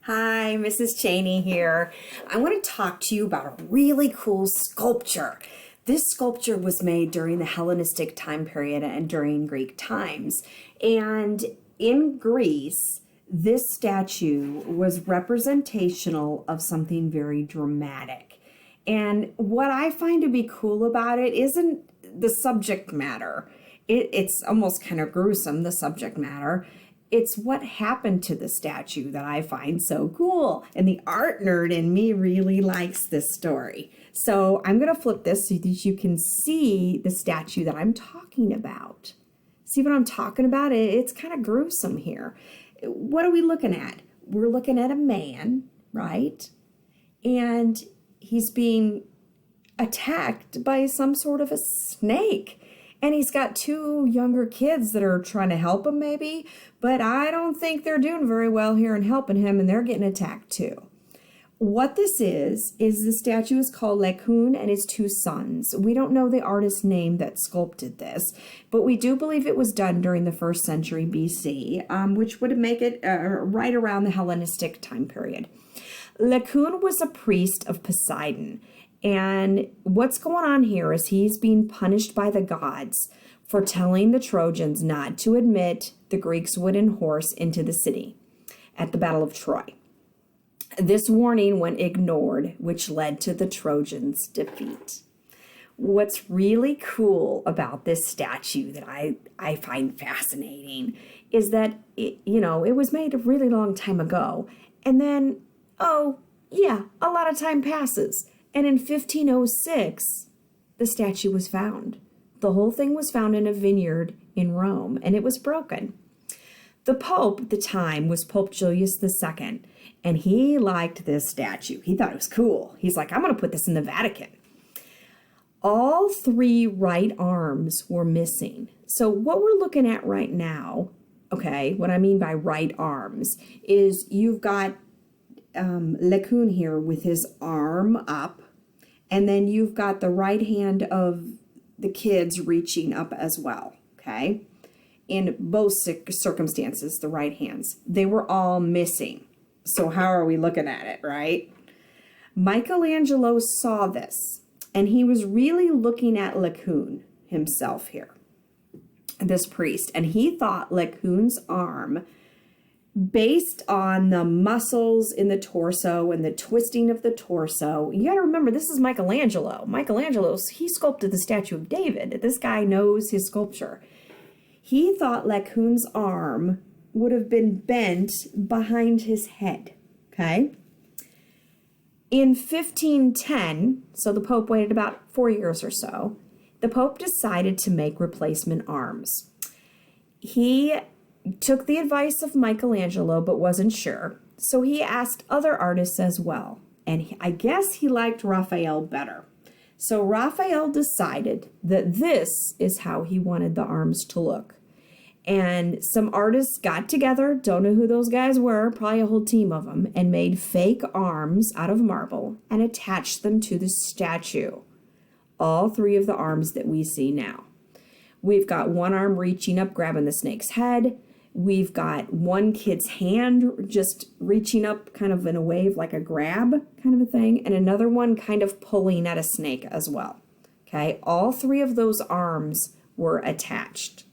Hi, Mrs. Cheney here. I want to talk to you about a really cool sculpture. This sculpture was made during the Hellenistic time period and during Greek times. And in Greece, this statue was representational of something very dramatic. And what I find to be cool about it isn't the subject matter. It's almost kind of gruesome, the subject matter. It's what happened to the statue that I find so cool. And the art nerd in me really likes this story. So I'm going to flip this so that you can see the statue that I'm talking about. See what I'm talking about? It's kind of gruesome here. What are we looking at? We're looking at a man, right? And he's being attacked by some sort of a snake. And he's got two younger kids that are trying to help him maybe, but I don't think they're doing very well here in helping him, and they're getting attacked too. What this is the statue is called Laocoon and His Sons. We don't know the artist's name that sculpted this, but we do believe it was done during the 1st century BC, which would make it right around the Hellenistic time period. Laocoon was a priest of Poseidon. And what's going on here is he's being punished by the gods for telling the Trojans not to admit the Greeks' wooden horse into the city at the Battle of Troy. This warning went ignored, which led to the Trojans' defeat. What's really cool about this statue that I find fascinating is that, it was made a really long time ago. And then, a lot of time passes. And in 1506, the statue was found. The whole thing was found in a vineyard in Rome, and it was broken. The Pope at the time was Pope Julius II, and he liked this statue. He thought it was cool. He's like, I'm going to put this in the Vatican. All 3 right arms were missing. So what we're looking at right now, okay, what I mean by right arms, is you've got Laocoon here with his arm up, and then you've got the right hand of the kids reaching up as well, okay? In both circumstances, the right hands. They were all missing. So how are we looking at it, right? Michelangelo saw this, and he was really looking at Laocoon himself here, this priest, and he thought Laocoon's arm, based on the muscles in the torso and the twisting of the torso. You got to remember, this is Michelangelo. He sculpted the statue of David. This guy knows his sculpture. He thought Laocoon's arm would have been bent behind his head, okay? In 1510, so the Pope waited about 4 years or so, the Pope decided to make replacement arms. He took the advice of Michelangelo but wasn't sure, so he asked other artists as well, and I guess he liked Raphael better. So Raphael decided that this is how he wanted the arms to look. And some artists got together, don't know who those guys were, probably a whole team of them, and made fake arms out of marble and attached them to the statue. All 3 of the arms that we see now. We've got one arm reaching up, grabbing the snake's head. We've got one kid's hand just reaching up kind of in a wave, like a grab kind of a thing, and another one kind of pulling at a snake as well. Okay, all 3 of those arms were attached.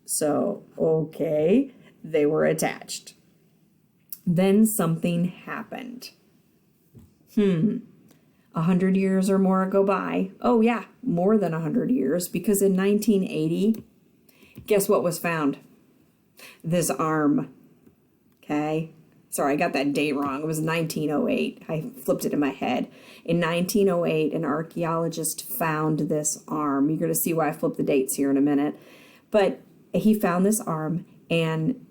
So, okay, they were attached. Then something happened. 100 years or more go by. Oh yeah, more than 100 years, because in 1980, guess what was found? This arm, okay? Sorry, I got that date wrong. It was 1908. I flipped it in my head. In 1908, an archaeologist found this arm. You're going to see why I flipped the dates here in a minute. But he found this arm, and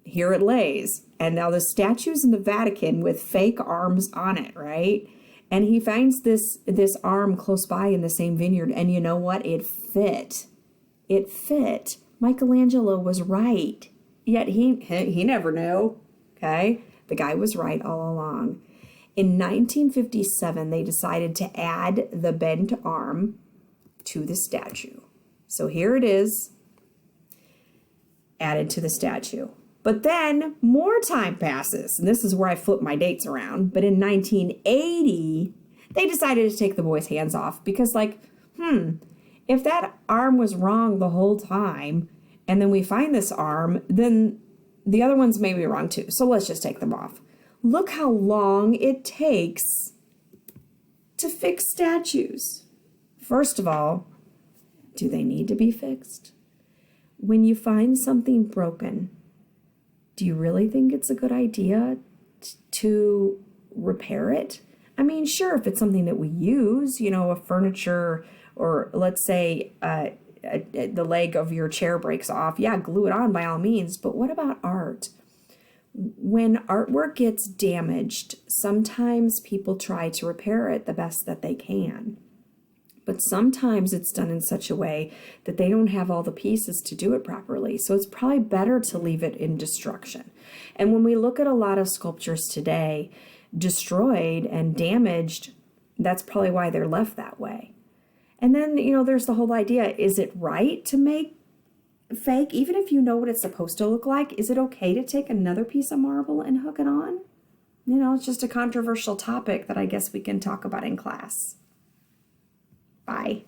here it lays. And now the statue's in the Vatican with fake arms on it, right? And he finds this arm close by in the same vineyard, and you know what? It fit. It fit. Michelangelo was right, yet he never knew, okay? The guy was right all along. In 1957, they decided to add the bent arm to the statue. So here it is, added to the statue. But then more time passes, and this is where I flip my dates around. But in 1980, they decided to take the boy's hands off because, like, if that arm was wrong the whole time, and then we find this arm, then the other ones may be wrong too. So let's just take them off. Look how long it takes to fix statues. First of all, do they need to be fixed? When you find something broken, do you really think it's a good idea to repair it? I mean, sure, if it's something that we use, a furniture, or let's say the leg of your chair breaks off, yeah, glue it on by all means. But what about art? When artwork gets damaged, sometimes people try to repair it the best that they can. But sometimes it's done in such a way that they don't have all the pieces to do it properly. So it's probably better to leave it in destruction. And when we look at a lot of sculptures today, destroyed and damaged, that's probably why they're left that way. And then, there's the whole idea, is it right to make fake? Even if you know what it's supposed to look like, is it okay to take another piece of marble and hook it on? It's just a controversial topic that I guess we can talk about in class. Bye.